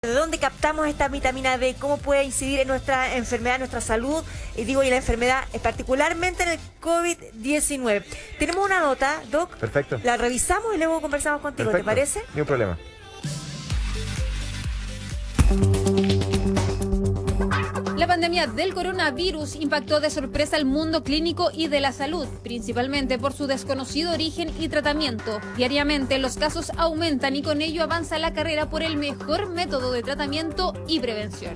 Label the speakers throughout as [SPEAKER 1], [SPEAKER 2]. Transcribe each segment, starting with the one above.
[SPEAKER 1] ¿De dónde captamos esta vitamina D? ¿Cómo puede incidir en nuestra enfermedad, en nuestra salud? Y digo, y en la enfermedad, particularmente en el COVID-19. Tenemos una nota, Doc.
[SPEAKER 2] Perfecto.
[SPEAKER 1] La revisamos y luego conversamos contigo,
[SPEAKER 2] Perfecto.
[SPEAKER 1] ¿te parece?
[SPEAKER 2] Ni un problema.
[SPEAKER 3] La pandemia del coronavirus impactó de sorpresa al mundo clínico y de la salud, principalmente por su desconocido origen y tratamiento. Diariamente los casos aumentan y con ello avanza la carrera por el mejor método de tratamiento y prevención.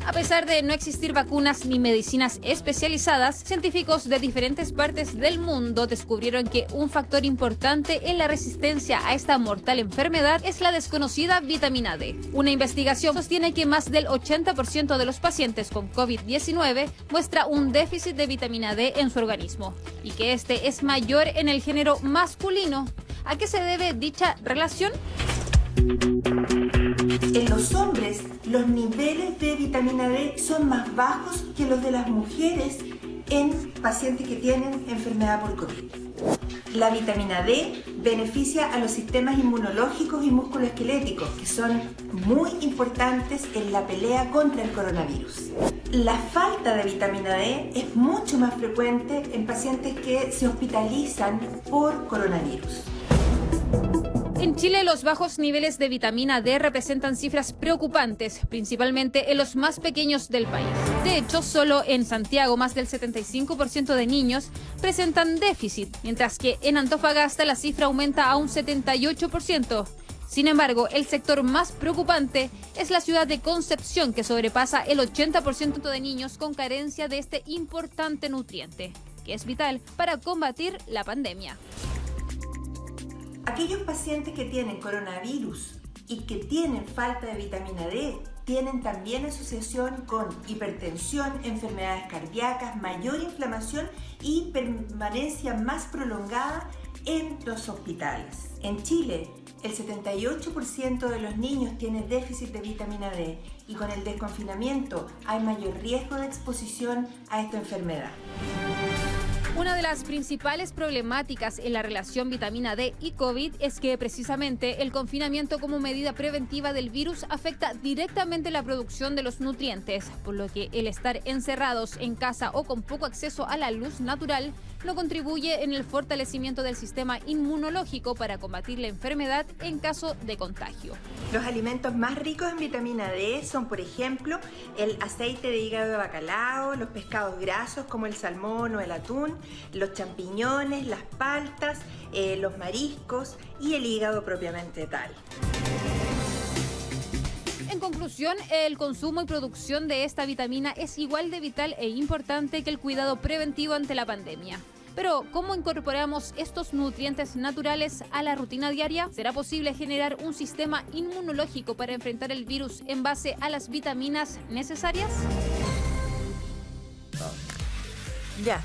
[SPEAKER 3] A pesar de no existir vacunas ni medicinas especializadas, científicos de diferentes partes del mundo descubrieron que un factor importante en la resistencia a esta mortal enfermedad es la desconocida vitamina D. Una investigación sostiene que más del 80% de los pacientes con COVID-19 muestra un déficit de vitamina D en su organismo y que este es mayor en el género masculino. ¿A qué se debe dicha relación?
[SPEAKER 4] En los hombres, los niveles de vitamina D son más bajos que los de las mujeres en pacientes que tienen enfermedad por COVID. La vitamina D beneficia a los sistemas inmunológicos y musculoesqueléticos, que son muy importantes en la pelea contra el coronavirus. La falta de vitamina D es mucho más frecuente en pacientes que se hospitalizan por coronavirus.
[SPEAKER 3] En Chile, los bajos niveles de vitamina D representan cifras preocupantes, principalmente en los más pequeños del país. De hecho, solo en Santiago, más del 75% de niños presentan déficit, mientras que en Antofagasta la cifra aumenta a un 78%. Sin embargo, el sector más preocupante es la ciudad de Concepción, que sobrepasa el 80% de niños con carencia de este importante nutriente, que es vital para combatir la pandemia.
[SPEAKER 4] Aquellos pacientes que tienen coronavirus y que tienen falta de vitamina D tienen también asociación con hipertensión, enfermedades cardíacas, mayor inflamación y permanencia más prolongada en los hospitales. En Chile, el 78% de los niños tiene déficit de vitamina D y con el desconfinamiento hay mayor riesgo de exposición a esta enfermedad.
[SPEAKER 3] Una de las principales problemáticas en la relación vitamina D y COVID es que precisamente el confinamiento como medida preventiva del virus afecta directamente la producción de los nutrientes, por lo que el estar encerrados en casa o con poco acceso a la luz natural no contribuye en el fortalecimiento del sistema inmunológico para combatir la enfermedad en caso de contagio.
[SPEAKER 4] Los alimentos más ricos en vitamina D son, por ejemplo, el aceite de hígado de bacalao, los pescados grasos como el salmón o el atún, los champiñones, las paltas, los mariscos y el hígado propiamente tal.
[SPEAKER 3] En conclusión, el consumo y producción de esta vitamina es igual de vital e importante que el cuidado preventivo ante la pandemia. Pero, ¿cómo incorporamos estos nutrientes naturales a la rutina diaria? ¿Será posible generar un sistema inmunológico para enfrentar el virus en base a las vitaminas necesarias?
[SPEAKER 1] Ya.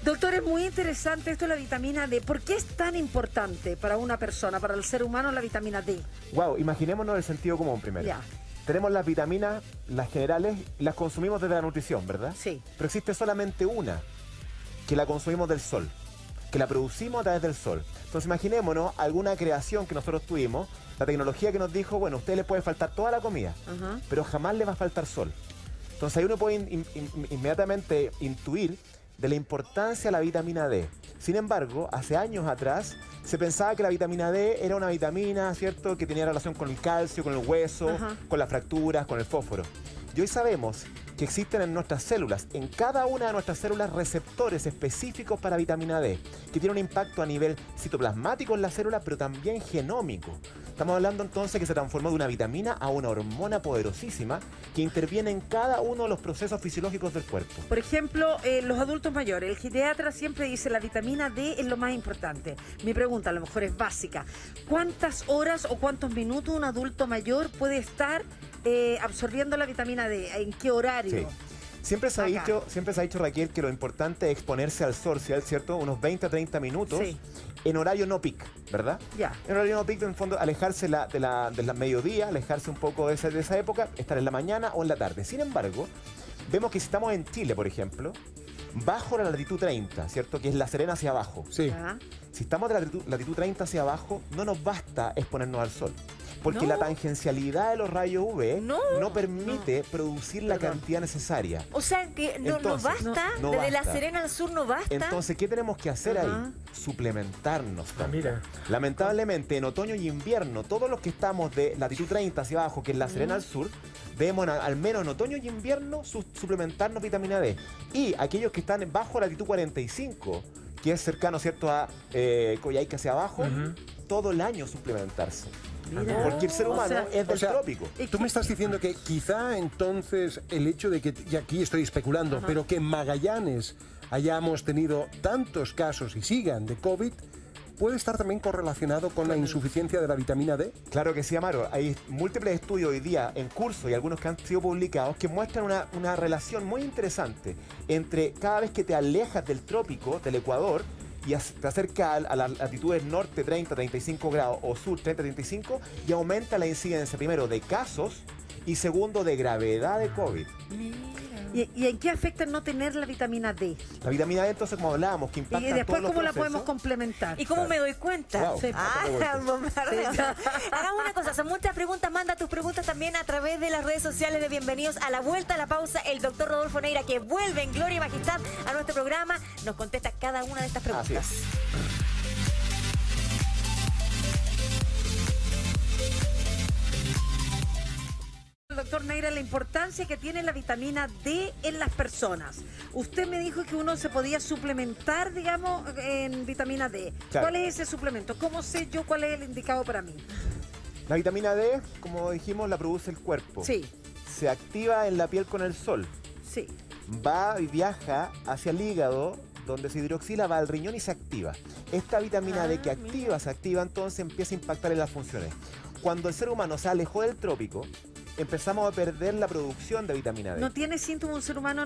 [SPEAKER 1] Doctor, es muy interesante esto de la vitamina D. ¿Por qué es tan importante para una persona, para el ser humano, la vitamina D?
[SPEAKER 2] Wow, imaginémonos el sentido común primero.
[SPEAKER 1] Ya.
[SPEAKER 2] Tenemos las vitaminas, las generales, las consumimos desde la nutrición, ¿verdad?
[SPEAKER 1] Sí.
[SPEAKER 2] Pero existe solamente una, que la consumimos del sol, que la producimos a través del sol. Entonces imaginémonos alguna creación que nosotros tuvimos, la tecnología que nos dijo, bueno, a usted le puede faltar toda la comida, pero jamás le va a faltar sol. Entonces ahí uno puede inmediatamente intuir de la importancia de la vitamina D. Sin embargo, hace años atrás se pensaba que la vitamina D era una vitamina, ¿cierto?, que tenía relación con el calcio, con el hueso, con las fracturas, con el fósforo. Y hoy sabemos que existen en nuestras células, en cada una de nuestras células, receptores específicos para vitamina D, que tienen un impacto a nivel citoplasmático en la célula, pero también genómico. Estamos hablando entonces que se transformó de una vitamina a una hormona poderosísima que interviene en cada uno de los procesos fisiológicos del cuerpo.
[SPEAKER 1] Por ejemplo, los adultos mayores, el geriatra siempre dice la vitamina D es lo más importante. Mi pregunta a lo mejor es básica. ¿Cuántas horas o cuántos minutos un adulto mayor puede estar absorbiendo la vitamina D? ¿En qué horario?
[SPEAKER 2] Sí. Siempre se ha dicho, Raquel, que lo importante es exponerse al sol, ¿cierto? Unos 20 a 30 minutos en horario no peak, ¿verdad?
[SPEAKER 1] Ya.
[SPEAKER 2] En horario no peak, en el fondo, alejarse de la mediodía, alejarse un poco de esa época, estar en la mañana o en la tarde. Sin embargo, vemos que si estamos en Chile, por ejemplo, bajo la latitud 30, ¿cierto? Que es La Serena hacia abajo.
[SPEAKER 5] Sí.
[SPEAKER 1] Ya.
[SPEAKER 2] Si estamos de la latitud 30 hacia abajo, no nos basta exponernos al sol. Porque
[SPEAKER 6] No.
[SPEAKER 2] la tangencialidad de los rayos UV
[SPEAKER 6] No.
[SPEAKER 2] permite producir la
[SPEAKER 1] Perdón.
[SPEAKER 2] cantidad necesaria.
[SPEAKER 6] O sea, que no
[SPEAKER 2] Entonces,
[SPEAKER 6] basta,
[SPEAKER 2] no
[SPEAKER 6] desde La
[SPEAKER 2] basta.
[SPEAKER 6] Serena al sur no basta.
[SPEAKER 2] Entonces, ¿qué tenemos que hacer
[SPEAKER 1] Ajá.
[SPEAKER 2] ahí? Suplementarnos.
[SPEAKER 5] Ah, mira.
[SPEAKER 2] Lamentablemente, en otoño y invierno, todos los que estamos de latitud 30 hacia abajo, que es La Serena al sur, debemos al menos en otoño y invierno suplementarnos vitamina D. Y aquellos que están bajo latitud 45, que es cercano, ¿cierto?, a Coyhaique hacia abajo, todo el año suplementarse.
[SPEAKER 1] Mira.
[SPEAKER 2] Porque el ser
[SPEAKER 1] O
[SPEAKER 2] humano
[SPEAKER 1] sea,
[SPEAKER 2] es del
[SPEAKER 5] o sea,
[SPEAKER 2] trópico.
[SPEAKER 5] Tú me estás diciendo que quizá entonces el hecho de que, y aquí estoy especulando, pero que en Magallanes hayamos tenido tantos casos y sigan de COVID, puede estar también correlacionado con la insuficiencia de la vitamina D.
[SPEAKER 2] Claro que sí, Amaro. Hay múltiples estudios hoy día en curso y algunos que han sido publicados que muestran una relación muy interesante entre cada vez que te alejas del trópico, del Ecuador, y te acercas a las latitudes norte 30, 35 grados o sur 30, 35 y aumenta la incidencia primero de casos y segundo de gravedad de COVID.
[SPEAKER 1] ¿Y en qué afecta no tener la vitamina D?
[SPEAKER 2] La vitamina D, entonces, como hablábamos, que impacta
[SPEAKER 1] Y después,
[SPEAKER 2] todos los
[SPEAKER 1] ¿cómo la
[SPEAKER 2] procesos.
[SPEAKER 1] podemos complementar?
[SPEAKER 6] ¿Y cómo me doy cuenta?
[SPEAKER 2] Wow.
[SPEAKER 1] Sí.
[SPEAKER 6] Hagamos una cosa, son muchas preguntas, manda tus preguntas también a través de las redes sociales de Bienvenidos a la Vuelta a la Pausa. El doctor Rodolfo Neira, que vuelve en gloria y majestad a nuestro programa, nos contesta cada una de estas
[SPEAKER 2] Así
[SPEAKER 6] preguntas.
[SPEAKER 2] es.
[SPEAKER 1] Doctor Neira, la importancia que tiene la vitamina D en las personas. Usted me dijo que uno se podía suplementar, digamos, en vitamina D.
[SPEAKER 2] Claro.
[SPEAKER 1] ¿Cuál es ese suplemento? ¿Cómo sé yo cuál es el indicado para mí?
[SPEAKER 2] La vitamina D, como dijimos, la produce el cuerpo.
[SPEAKER 1] Sí,
[SPEAKER 2] Se activa en la piel con el sol.
[SPEAKER 1] sí.
[SPEAKER 2] Va y viaja hacia el hígado, donde se hidroxila, va al riñón y se activa. Esta vitamina D que se activa, entonces empieza a impactar en las funciones. Cuando el ser humano se alejó del trópico, empezamos a perder la producción de vitamina D.
[SPEAKER 1] No tiene síntomas un ser humano,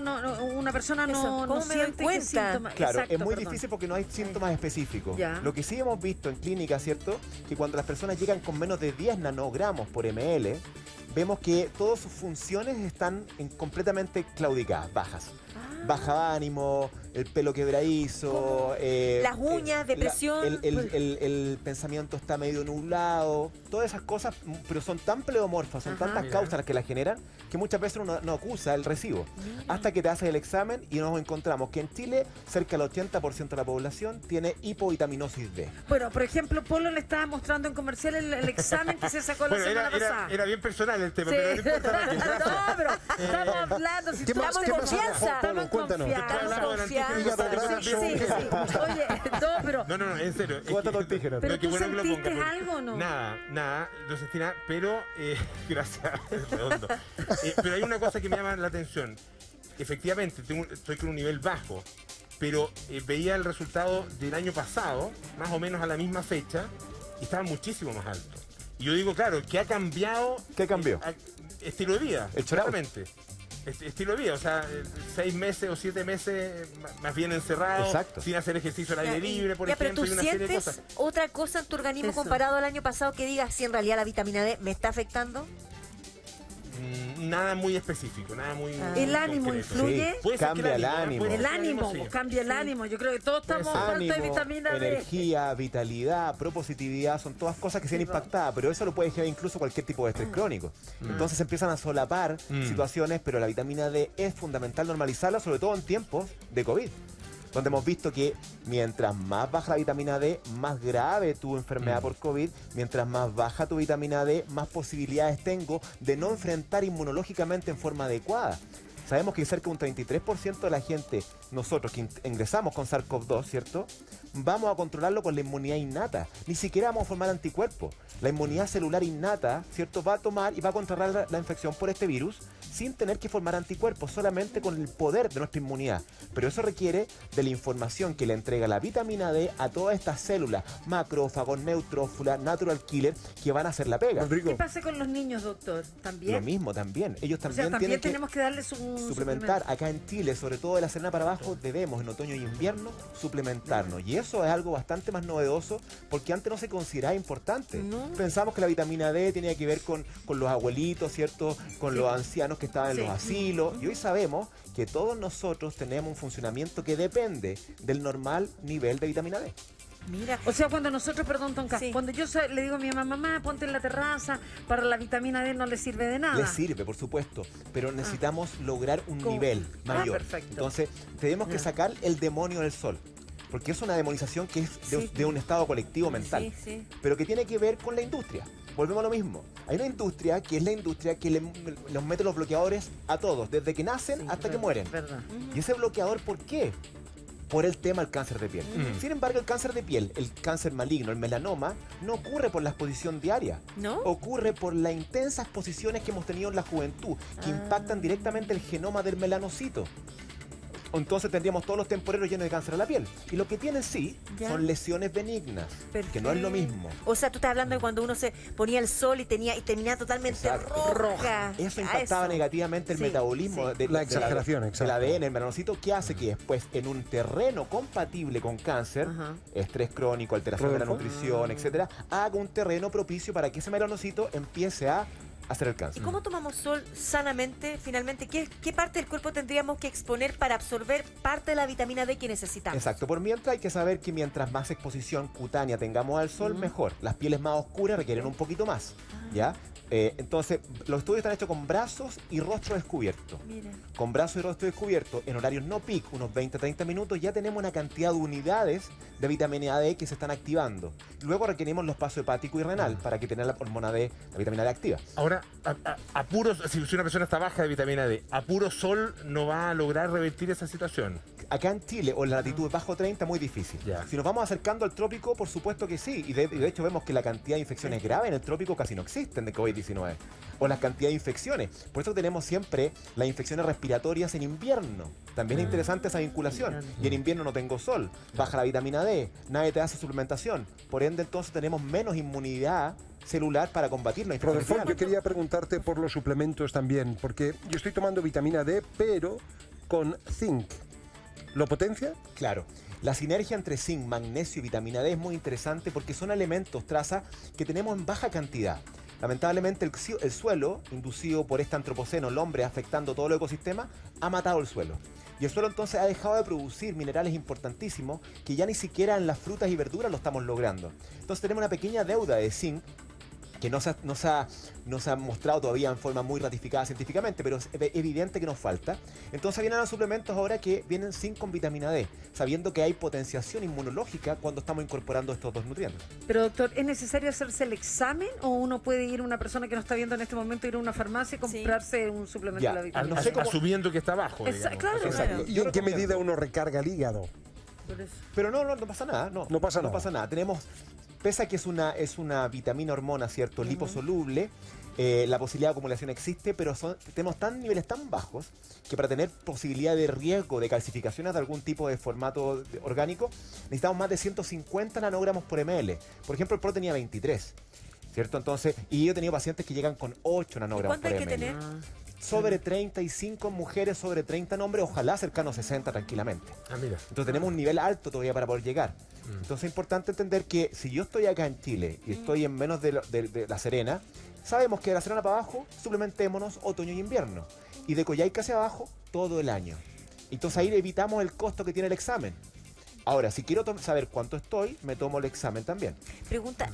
[SPEAKER 1] una persona
[SPEAKER 6] Eso,
[SPEAKER 1] no
[SPEAKER 6] ¿cómo me doy
[SPEAKER 1] siente
[SPEAKER 6] cuenta?
[SPEAKER 1] qué síntoma.
[SPEAKER 2] Claro,
[SPEAKER 1] Exacto,
[SPEAKER 2] es muy
[SPEAKER 1] perdón.
[SPEAKER 2] difícil porque no hay síntomas específicos.
[SPEAKER 1] Ya.
[SPEAKER 2] Lo que sí hemos visto en clínica, ¿cierto? Que cuando las personas llegan con menos de 10 nanogramos por ml, vemos que todas sus funciones están completamente claudicadas, bajas. Baja ánimo, el pelo quebradizo,
[SPEAKER 6] Las uñas, depresión.
[SPEAKER 2] el pensamiento está medio nublado, todas esas cosas, pero son tan pleomorfas, son tantas causas las que las generan, que muchas veces uno no acusa el recibo. Hasta que te haces el examen y nos encontramos que en Chile cerca del 80% de la población tiene hipovitaminosis D.
[SPEAKER 1] Bueno, por ejemplo, Polo le estaba mostrando en comercial el examen que se sacó la
[SPEAKER 7] Bueno,
[SPEAKER 1] semana pasada.
[SPEAKER 7] era bien personal el tema,
[SPEAKER 1] Sí.
[SPEAKER 7] pero no importa. porque
[SPEAKER 1] No, pero estamos hablando. Si
[SPEAKER 5] ¿Qué
[SPEAKER 1] tú
[SPEAKER 5] más-
[SPEAKER 1] estás
[SPEAKER 5] qué
[SPEAKER 1] en
[SPEAKER 5] más
[SPEAKER 1] confianza.
[SPEAKER 5] hago, Polo?
[SPEAKER 1] Estamos en
[SPEAKER 5] Cuéntanos.
[SPEAKER 1] confianza.
[SPEAKER 7] Estoy hablando del
[SPEAKER 6] confianza.
[SPEAKER 5] Hígado
[SPEAKER 7] antígeno.
[SPEAKER 5] graso.
[SPEAKER 1] Sí, sí. Oye, no, pero...
[SPEAKER 7] No, en serio.
[SPEAKER 2] ¿Cuántos antígenos?
[SPEAKER 1] Pero
[SPEAKER 7] No, qué
[SPEAKER 1] tú
[SPEAKER 7] bueno que lo
[SPEAKER 1] sentiste
[SPEAKER 7] ponga, porque-
[SPEAKER 1] algo o no?
[SPEAKER 7] Nada, no sentí nada, pero gracias, es redondo. Pero hay una cosa que me llama la atención. Efectivamente, estoy con un nivel bajo, pero veía el resultado del año pasado, más o menos a la misma fecha, y estaba muchísimo más alto. Y yo digo, claro, ¿qué ha cambiado?
[SPEAKER 2] ¿Qué cambió?
[SPEAKER 7] Estilo de vida,
[SPEAKER 2] El chorao.
[SPEAKER 7] claramente. Estilo de vida, o sea, 6 meses o 7 meses más bien encerrado,
[SPEAKER 2] Exacto.
[SPEAKER 7] sin hacer ejercicio al aire libre, por
[SPEAKER 6] Ya, pero
[SPEAKER 7] ejemplo,
[SPEAKER 6] tú
[SPEAKER 7] y una serie de
[SPEAKER 6] sientes
[SPEAKER 7] cosas.
[SPEAKER 6] otra cosa en tu organismo
[SPEAKER 1] Eso.
[SPEAKER 6] comparado al año pasado que digas si en realidad la vitamina D me está afectando.
[SPEAKER 7] Nada muy específico, nada muy
[SPEAKER 1] ¿El ánimo
[SPEAKER 7] concreto.
[SPEAKER 1] influye?
[SPEAKER 2] Sí,
[SPEAKER 7] Puede ser
[SPEAKER 2] cambia
[SPEAKER 7] que
[SPEAKER 2] el ánimo.
[SPEAKER 7] puede ser
[SPEAKER 1] El
[SPEAKER 7] que
[SPEAKER 1] ánimo,
[SPEAKER 7] sí.
[SPEAKER 1] cambia el ánimo. Yo creo que todos estamos
[SPEAKER 7] ser.
[SPEAKER 1] falta de
[SPEAKER 2] Ánimo,
[SPEAKER 1] vitamina D.
[SPEAKER 2] energía, vitalidad, propositividad, son todas cosas que se han impactadas, pero eso lo puede generar incluso cualquier tipo de estrés crónico. Entonces se empiezan a solapar situaciones, pero la vitamina D es fundamental normalizarla, sobre todo en tiempos de COVID, donde hemos visto que mientras más baja la vitamina D, más grave tu enfermedad por COVID, mientras más baja tu vitamina D, más posibilidades tengo de no enfrentar inmunológicamente en forma adecuada. Sabemos que cerca de un 33% de la gente, nosotros que ingresamos con SARS-CoV-2, ¿cierto? Vamos a controlarlo con la inmunidad innata. Ni siquiera vamos a formar anticuerpos. La inmunidad celular innata, ¿cierto? Va a tomar y va a controlar la infección por este virus sin tener que formar anticuerpos, solamente con el poder de nuestra inmunidad. Pero eso requiere de la información que le entrega la vitamina D a todas estas células, macrófagos, neutrófilas, natural killer, que van a hacer la pega.
[SPEAKER 5] Rodrigo,
[SPEAKER 1] ¿Qué pasa con los niños, doctor? ¿También?
[SPEAKER 2] Lo mismo también. Ellos
[SPEAKER 1] O sea,
[SPEAKER 2] también
[SPEAKER 1] también
[SPEAKER 2] tienen que...
[SPEAKER 1] tenemos que darles un
[SPEAKER 2] suplementar.
[SPEAKER 1] suplemento.
[SPEAKER 2] Acá en Chile, sobre todo de la Serena para abajo, debemos en otoño y invierno suplementarnos. Y eso es algo bastante más novedoso porque antes no se consideraba importante.
[SPEAKER 6] No.
[SPEAKER 2] Pensamos que la vitamina D tenía que ver con los abuelitos, ¿cierto? Con los ancianos que estaban en los asilos. Y hoy sabemos que todos nosotros tenemos un funcionamiento que depende del normal nivel de vitamina D.
[SPEAKER 6] Mira,
[SPEAKER 1] O sea, cuando nosotros, perdón, Tonka,
[SPEAKER 6] Sí.
[SPEAKER 1] cuando yo le digo a mi mamá, ponte en la terraza, para la vitamina D no le sirve de nada.
[SPEAKER 2] Le sirve, por supuesto, pero necesitamos lograr un
[SPEAKER 1] ¿Cómo?
[SPEAKER 2] nivel mayor.
[SPEAKER 1] Perfecto.
[SPEAKER 2] Entonces, tenemos que
[SPEAKER 1] Ya.
[SPEAKER 2] sacar el demonio del sol. Porque es una demonización que es de un estado colectivo mental,
[SPEAKER 6] sí, sí.
[SPEAKER 2] pero que tiene que ver con la industria. Volvemos a lo mismo. Hay una industria que es la industria que nos mete los bloqueadores a todos, desde que nacen
[SPEAKER 1] Sí,
[SPEAKER 2] hasta que
[SPEAKER 1] verdad,
[SPEAKER 2] mueren.
[SPEAKER 1] verdad.
[SPEAKER 2] Y ese bloqueador, ¿por qué? Por el tema del cáncer de piel.
[SPEAKER 7] Mm.
[SPEAKER 2] Sin embargo, el cáncer de piel, el cáncer maligno, el melanoma, no ocurre por la exposición diaria.
[SPEAKER 6] ¿No?
[SPEAKER 2] Ocurre por las intensas exposiciones que hemos tenido en la juventud, que impactan directamente el genoma del melanocito. Entonces tendríamos todos los temporeros llenos de cáncer a la piel. Y lo que tienen sí
[SPEAKER 6] Ya.
[SPEAKER 2] son lesiones benignas, que no es lo mismo.
[SPEAKER 6] O sea, tú estás hablando de cuando uno se ponía el sol y terminaba totalmente
[SPEAKER 2] Exacto.
[SPEAKER 6] roja.
[SPEAKER 2] Eso
[SPEAKER 6] A
[SPEAKER 2] impactaba
[SPEAKER 6] eso.
[SPEAKER 2] negativamente el
[SPEAKER 6] Sí,
[SPEAKER 2] metabolismo
[SPEAKER 6] sí.
[SPEAKER 2] de
[SPEAKER 5] La exageración,
[SPEAKER 2] del
[SPEAKER 5] exacto.
[SPEAKER 2] ADN, el melanocito, que hace que después en un terreno compatible con cáncer,
[SPEAKER 1] Ajá.
[SPEAKER 2] estrés crónico, alteración de la
[SPEAKER 5] Rodolfo.
[SPEAKER 2] nutrición, etcétera, haga un terreno propicio para que ese melanocito empiece a hacer el
[SPEAKER 6] ¿Y
[SPEAKER 2] cáncer.
[SPEAKER 6] cómo tomamos sol sanamente, finalmente? ¿Qué parte del cuerpo tendríamos que exponer para absorber parte de la vitamina D que necesitamos?
[SPEAKER 2] Exacto, por mientras hay que saber que mientras más exposición cutánea tengamos al sol, mejor. Las pieles más oscuras requieren un poquito más, ¿ya? Entonces, los estudios están hechos con brazos y rostro descubierto.
[SPEAKER 6] Mira.
[SPEAKER 2] Con brazos y rostro descubierto, en horarios no peak, unos 20-30 minutos, ya tenemos una cantidad de unidades de vitamina D que se están activando. Luego requerimos los pasos hepático y renal para que tenga la hormona D, la vitamina D activa.
[SPEAKER 7] Ahora, a puros, si una persona está baja de vitamina D, a puro sol no va a lograr revertir esa situación.
[SPEAKER 2] Acá en Chile, o en la latitud bajo 30, muy difícil.
[SPEAKER 7] Ya.
[SPEAKER 2] Si nos vamos acercando al trópico, por supuesto que sí. Y de hecho vemos que la cantidad de infecciones graves en el trópico casi no existen de COVID-19. O la cantidad de infecciones. Por eso tenemos siempre las infecciones respiratorias en invierno. También es interesante esa vinculación. Y en invierno no tengo sol, baja la vitamina D, nadie te hace suplementación. Por ende, entonces tenemos menos inmunidad celular para combatir la infección.
[SPEAKER 5] Rodolfo, yo quería preguntarte por los suplementos también, porque yo estoy tomando vitamina D, pero con zinc. ¿Lo potencia?
[SPEAKER 2] Claro. La sinergia entre zinc, magnesio y vitamina D es muy interesante porque son elementos, traza, que tenemos en baja cantidad. Lamentablemente el suelo, inducido por este antropoceno, el hombre afectando todo el ecosistema, ha matado el suelo. Y el suelo entonces ha dejado de producir minerales importantísimos que ya ni siquiera en las frutas y verduras lo estamos logrando. Entonces tenemos una pequeña deuda de zinc que no se ha mostrado todavía en forma muy ratificada científicamente, pero es evidente que nos falta. Entonces vienen los suplementos ahora que vienen zinc con vitamina D, sabiendo que hay potenciación inmunológica cuando estamos incorporando estos dos nutrientes.
[SPEAKER 1] Pero doctor, ¿es necesario hacerse el examen o uno puede ir, una persona que nos está viendo en este momento, ir a una farmacia y comprarse un suplemento
[SPEAKER 2] Ya,
[SPEAKER 1] de la vitamina
[SPEAKER 2] no sé cómo-
[SPEAKER 7] Asumiendo que está bajo.
[SPEAKER 1] Exacto, claro,
[SPEAKER 2] Exacto.
[SPEAKER 1] claro.
[SPEAKER 5] ¿Y
[SPEAKER 2] Yo
[SPEAKER 5] en qué
[SPEAKER 2] recomiendo.
[SPEAKER 5] medida uno recarga el hígado?
[SPEAKER 1] Por eso.
[SPEAKER 2] Pero no pasa nada, no.
[SPEAKER 5] No pasa
[SPEAKER 2] No
[SPEAKER 5] nada.
[SPEAKER 2] pasa nada. Pese a que es una vitamina hormona, ¿cierto? Liposoluble, la posibilidad de acumulación existe, pero tenemos niveles tan bajos que para tener posibilidad de riesgo de calcificaciones de algún tipo de formato orgánico, necesitamos más de 150 nanogramos por ml. Por ejemplo, el PRO tenía 23, ¿cierto? Entonces, y yo he tenido pacientes que llegan con 8
[SPEAKER 6] ¿Y
[SPEAKER 2] nanogramos
[SPEAKER 6] cuánto
[SPEAKER 2] por
[SPEAKER 6] hay que
[SPEAKER 2] ml.
[SPEAKER 6] tener?
[SPEAKER 2] Sobre 35 mujeres, sobre 30 hombres, ojalá cercano a 60 tranquilamente.
[SPEAKER 7] Mira.
[SPEAKER 2] Entonces tenemos un nivel alto todavía para poder llegar. Entonces es importante entender que si yo estoy acá en Chile y estoy en menos de La Serena, sabemos que de La Serena para abajo suplementémonos otoño y invierno. Y de Coyhaique hacia abajo todo el año. Entonces ahí evitamos el costo que tiene el examen. Ahora, si quiero saber cuánto estoy, me tomo el examen también.
[SPEAKER 6] Pregunta,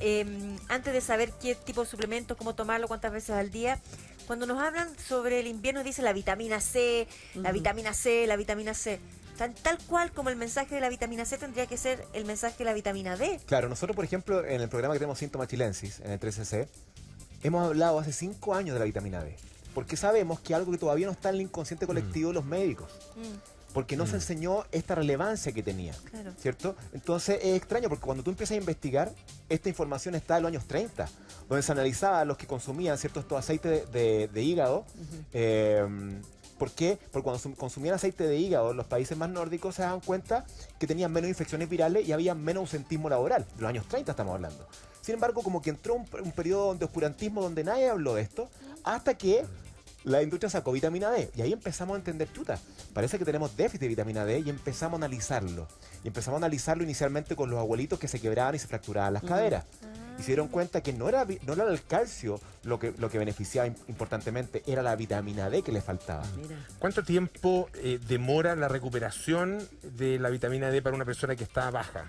[SPEAKER 6] antes de saber qué tipo de suplemento, cómo tomarlo, cuántas veces al día, cuando nos hablan sobre el invierno dice la vitamina C, la vitamina C, la vitamina C. Tal cual como el mensaje de la vitamina C tendría que ser el mensaje de la vitamina D.
[SPEAKER 2] Claro, nosotros, por ejemplo, en el programa que tenemos Síntoma Chilensis, en el 3CC, hemos hablado hace 5 años de la vitamina D. Porque sabemos que algo que todavía no está en el inconsciente colectivo de los médicos. Porque no se enseñó esta relevancia que tenía.
[SPEAKER 6] Claro.
[SPEAKER 2] ¿Cierto? Entonces es extraño porque cuando tú empiezas a investigar, esta información está en los años 30, donde se analizaba a los que consumían estos aceites de hígado. ¿Por qué? Porque cuando consumían aceite de hígado en los países más nórdicos se daban cuenta que tenían menos infecciones virales y había menos ausentismo laboral. De los años 30 estamos hablando. Sin embargo, como que entró un periodo de oscurantismo donde nadie habló de esto, hasta que la industria sacó vitamina D y ahí empezamos a entender, chuta, parece que tenemos déficit de vitamina D y empezamos a analizarlo. Y empezamos a analizarlo inicialmente con los abuelitos que se quebraban y se fracturaban las caderas. Y se dieron cuenta que no era el calcio lo que beneficiaba importantemente, era la vitamina D que le faltaba.
[SPEAKER 1] Mira.
[SPEAKER 7] ¿Cuánto tiempo demora la recuperación de la vitamina D para una persona que está baja?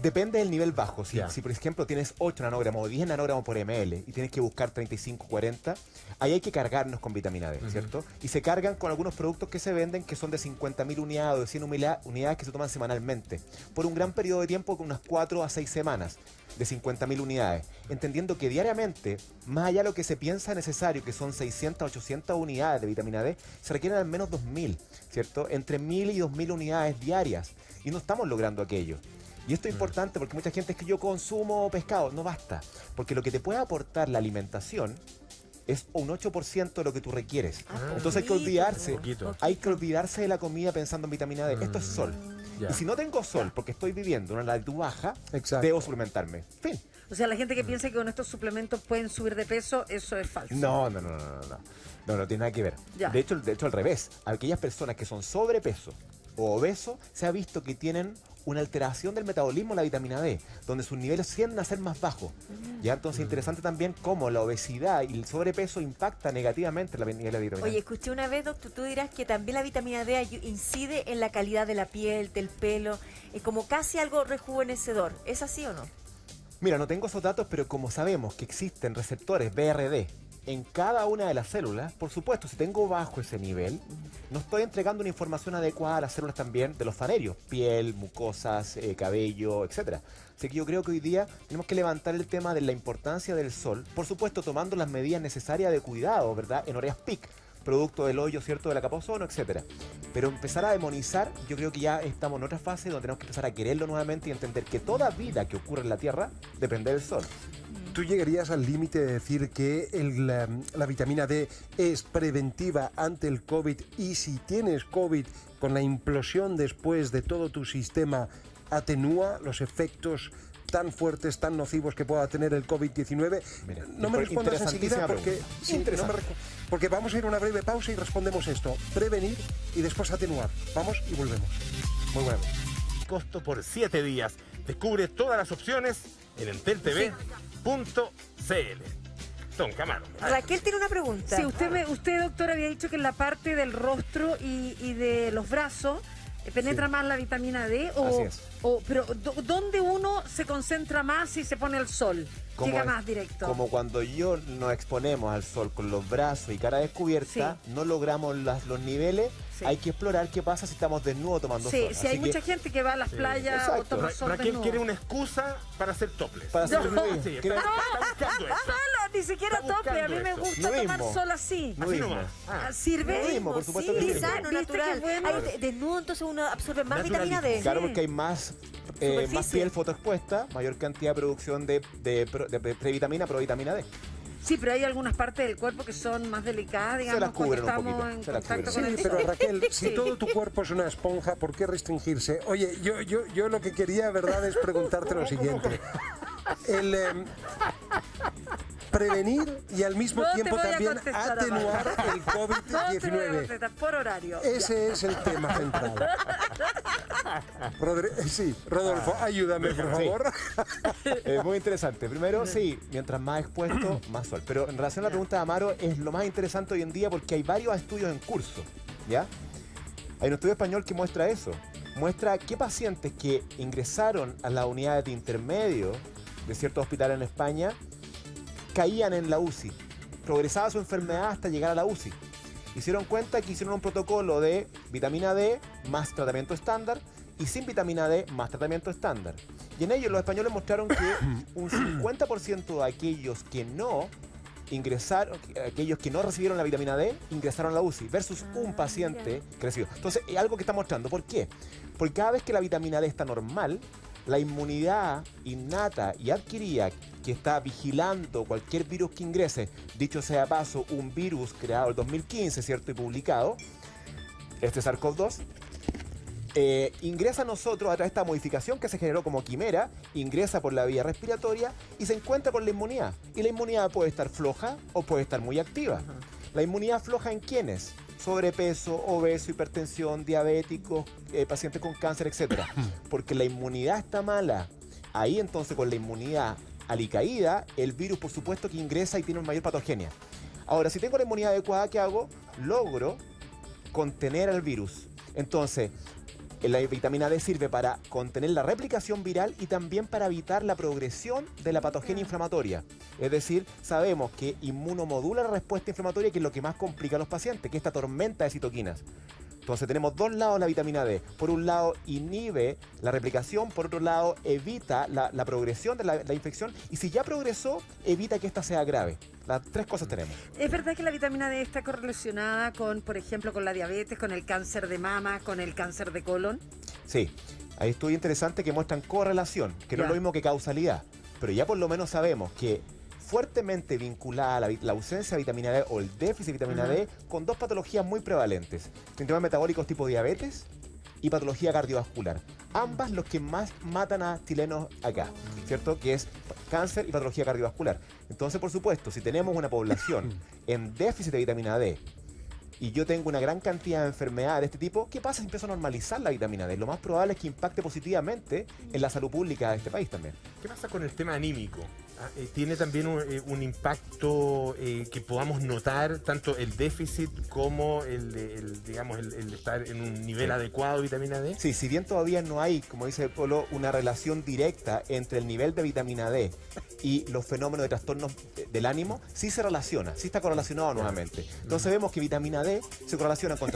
[SPEAKER 2] Depende del nivel bajo.
[SPEAKER 7] Ya.
[SPEAKER 2] Si, por ejemplo, tienes 8 nanogramos o 10 nanogramos por ml y tienes que buscar 35, 40, ahí hay que cargarnos con vitamina D, ¿cierto? Y se cargan con algunos productos que se venden que son de 50.000 unidades o de 100 unidades que se toman semanalmente, por un gran periodo de tiempo, con unas 4 a 6 semanas, de 50.000 unidades. Entendiendo que diariamente, más allá de lo que se piensa necesario, que son 600, 800 unidades de vitamina D, se requieren al menos 2.000, ¿cierto? Entre 1.000 y 2.000 unidades diarias. Y no estamos logrando aquello. Y esto es importante porque mucha gente es que yo consumo pescado. No basta, porque lo que te puede aportar la alimentación es un 8% de lo que tú requieres. Entonces hay que olvidarse de la comida pensando en vitamina D. Esto es sol.
[SPEAKER 7] Ya.
[SPEAKER 2] Y si no tengo sol, porque estoy viviendo una latitud baja,
[SPEAKER 5] Exacto.
[SPEAKER 2] debo suplementarme. Fin.
[SPEAKER 1] O sea, la gente que piensa que con estos suplementos pueden subir de peso, eso es falso.
[SPEAKER 2] No tiene nada que ver.
[SPEAKER 1] Ya.
[SPEAKER 2] De hecho, al revés. Aquellas personas que son sobrepeso o obesos, se ha visto que tienen una alteración del metabolismo de la vitamina D, donde sus niveles tienden a ser más bajos. Ya, entonces interesante también cómo la obesidad y el sobrepeso impacta negativamente la nivel de vitamina
[SPEAKER 6] Oye,
[SPEAKER 2] D.
[SPEAKER 6] escuché una vez, doctor, tú dirás que también la vitamina D incide en la calidad de la piel, del pelo, como casi algo rejuvenecedor. ¿Es así o no?
[SPEAKER 2] Mira, no tengo esos datos, pero como sabemos que existen receptores BRD en cada una de las células, por supuesto, si tengo bajo ese nivel, no estoy entregando una información adecuada a las células también de los fanerios, piel, mucosas, cabello, etcétera. Así que yo creo que hoy día tenemos que levantar el tema de la importancia del sol, por supuesto tomando las medidas necesarias de cuidado, ¿verdad? En horas peak, producto del hoyo, ¿cierto?, de la capa de ozono, etcétera. Pero empezar a demonizar, yo creo que ya estamos en otra fase donde tenemos que empezar a quererlo nuevamente y entender que toda vida que ocurre en la Tierra depende del sol.
[SPEAKER 5] ¿Tú llegarías al límite de decir que la vitamina D es preventiva ante el COVID y si tienes COVID, con la implosión después de todo tu sistema, atenúa los efectos tan fuertes, tan nocivos que pueda tener el COVID-19?
[SPEAKER 2] Mira,
[SPEAKER 5] No me respondas enseguida porque,
[SPEAKER 2] interesante.
[SPEAKER 5] porque vamos a ir a una breve pausa y respondemos esto. Prevenir y después atenuar. Vamos y volvemos.
[SPEAKER 2] Muy bueno.
[SPEAKER 7] Costo por 7 días. Descubre todas las opciones en enteltv.cl. Don Camaro.
[SPEAKER 6] Raquel tiene una pregunta.
[SPEAKER 1] Sí, usted, doctor, había dicho que en la parte del rostro y de los brazos penetra más la vitamina D.
[SPEAKER 2] Así es.
[SPEAKER 1] Pero ¿dónde uno se concentra más si se pone al sol? Llega más directo.
[SPEAKER 2] Como cuando nos exponemos al sol con los brazos y cara descubierta, no logramos los niveles.
[SPEAKER 1] Sí.
[SPEAKER 2] Hay que explorar qué pasa si estamos desnudos tomando sol.
[SPEAKER 1] Sí, hay mucha gente que va a las playas o
[SPEAKER 2] exacto.
[SPEAKER 1] toma sol
[SPEAKER 7] Raquel
[SPEAKER 1] desnudo.
[SPEAKER 7] quiere una excusa para hacer topless.
[SPEAKER 2] Para hacer
[SPEAKER 1] No.
[SPEAKER 2] nudismo.
[SPEAKER 7] Sí,
[SPEAKER 2] ¿Quiere-
[SPEAKER 7] está buscando eso.
[SPEAKER 1] No, ni siquiera
[SPEAKER 7] Está
[SPEAKER 1] tope. A mí me
[SPEAKER 7] buscando
[SPEAKER 1] gusta
[SPEAKER 2] eso.
[SPEAKER 1] tomar
[SPEAKER 2] Nudismo.
[SPEAKER 1] sol así.
[SPEAKER 7] Así
[SPEAKER 2] nudismo?
[SPEAKER 7] nomás. Ah.
[SPEAKER 1] ¿Sirve?
[SPEAKER 2] Nudismo, por supuesto que
[SPEAKER 6] Sí,
[SPEAKER 2] sí.
[SPEAKER 6] sano,
[SPEAKER 1] ¿Viste
[SPEAKER 6] natural.
[SPEAKER 1] qué bueno?
[SPEAKER 6] Ay, desnudo, entonces uno absorbe más vitamina D.
[SPEAKER 2] Claro, porque hay más piel fotoexpuesta, mayor cantidad de producción de previtamina, provitamina D.
[SPEAKER 1] Sí, pero hay algunas partes del cuerpo que son más delicadas, digamos,
[SPEAKER 2] las
[SPEAKER 1] cuando
[SPEAKER 2] cubren un
[SPEAKER 1] estamos
[SPEAKER 2] poquito,
[SPEAKER 1] en
[SPEAKER 2] se las
[SPEAKER 1] contacto
[SPEAKER 2] cubren.
[SPEAKER 1] con
[SPEAKER 5] Sí,
[SPEAKER 1] el
[SPEAKER 5] pero
[SPEAKER 1] sol.
[SPEAKER 5] Raquel, si
[SPEAKER 1] Sí.
[SPEAKER 5] todo tu cuerpo es una esponja, ¿por qué restringirse? Oye, yo lo que quería, verdad, es preguntarte lo siguiente. Prevenir y al mismo
[SPEAKER 1] No te
[SPEAKER 5] tiempo
[SPEAKER 1] voy a
[SPEAKER 5] también
[SPEAKER 1] contestar,
[SPEAKER 5] atenuar
[SPEAKER 1] Amanda.
[SPEAKER 5] el
[SPEAKER 1] No te voy a
[SPEAKER 5] COVID-19.
[SPEAKER 1] contestar por horario.
[SPEAKER 5] Ese es el tema central. Rodolfo, ayúdame, por
[SPEAKER 2] Sí.
[SPEAKER 5] favor.
[SPEAKER 2] Muy interesante. Primero, sí, mientras más expuesto, más sol. Pero en relación a la pregunta de Amaro, es lo más interesante hoy en día porque hay varios estudios en curso, ¿ya? Hay un estudio español que muestra eso. Muestra qué pacientes que ingresaron a las unidades de intermedio de ciertos hospitales en España caían en la UCI. Progresaba su enfermedad hasta llegar a la UCI. Hicieron cuenta que hicieron un protocolo de vitamina D más tratamiento estándar y sin vitamina D más tratamiento estándar. Y en ello los españoles mostraron que un 50% de aquellos que no ingresaron, aquellos que no recibieron la vitamina D, ingresaron a la UCI versus un paciente crecido. Entonces, es algo que está mostrando. ¿Por qué? Porque cada vez que la vitamina D está normal, la inmunidad innata y adquirida que está vigilando cualquier virus que ingrese, dicho sea paso, un virus creado en el 2015, ¿cierto? Y publicado, este SARS-CoV-2, ingresa a nosotros a través de esta modificación que se generó como quimera, ingresa por la vía respiratoria y se encuentra con la inmunidad. Y la inmunidad puede estar floja o puede estar muy activa. ¿La inmunidad floja en quiénes? Sobrepeso, obeso, hipertensión, diabéticos, pacientes con cáncer, etcétera. Porque la inmunidad está mala. Ahí entonces con la inmunidad alicaída, el virus por supuesto que ingresa y tiene una mayor patogenia. Ahora, si tengo la inmunidad adecuada, ¿qué hago? Logro contener al virus. Entonces, la vitamina D sirve para contener la replicación viral y también para evitar la progresión de la patogenia inflamatoria. Es decir, sabemos que inmunomodula la respuesta inflamatoria, que es lo que más complica a los pacientes, que es esta tormenta de citoquinas. Entonces tenemos dos lados la vitamina D. Por un lado inhibe la replicación, por otro lado evita la progresión de la infección y si ya progresó, evita que esta sea grave. Las tres cosas tenemos.
[SPEAKER 1] ¿Es verdad que la vitamina D está correlacionada con, por ejemplo, con la diabetes, con el cáncer de mama, con el cáncer de colon?
[SPEAKER 2] Sí, hay estudios interesantes que muestran correlación, que no es lo mismo que causalidad, pero ya por lo menos sabemos que fuertemente vinculada la ausencia de vitamina D o el déficit de vitamina D con dos patologías muy prevalentes, síntomas metabólicos tipo diabetes y patología cardiovascular. Ambas los que más matan a chilenos acá, ¿cierto? Que es cáncer y patología cardiovascular. Entonces, por supuesto, si tenemos una población en déficit de vitamina D y yo tengo una gran cantidad de enfermedades de este tipo, ¿qué pasa si empiezo a normalizar la vitamina D? Lo más probable es que impacte positivamente en la salud pública de este país también.
[SPEAKER 7] ¿Qué pasa con el tema anímico? ¿Tiene también un impacto que podamos notar tanto el déficit como digamos, el estar en un nivel adecuado de vitamina D?
[SPEAKER 2] Sí, si bien todavía no hay, como dice Polo, una relación directa entre el nivel de vitamina D y los fenómenos de trastornos del ánimo, sí se relaciona, sí está correlacionado nuevamente. Entonces vemos que vitamina D se correlaciona con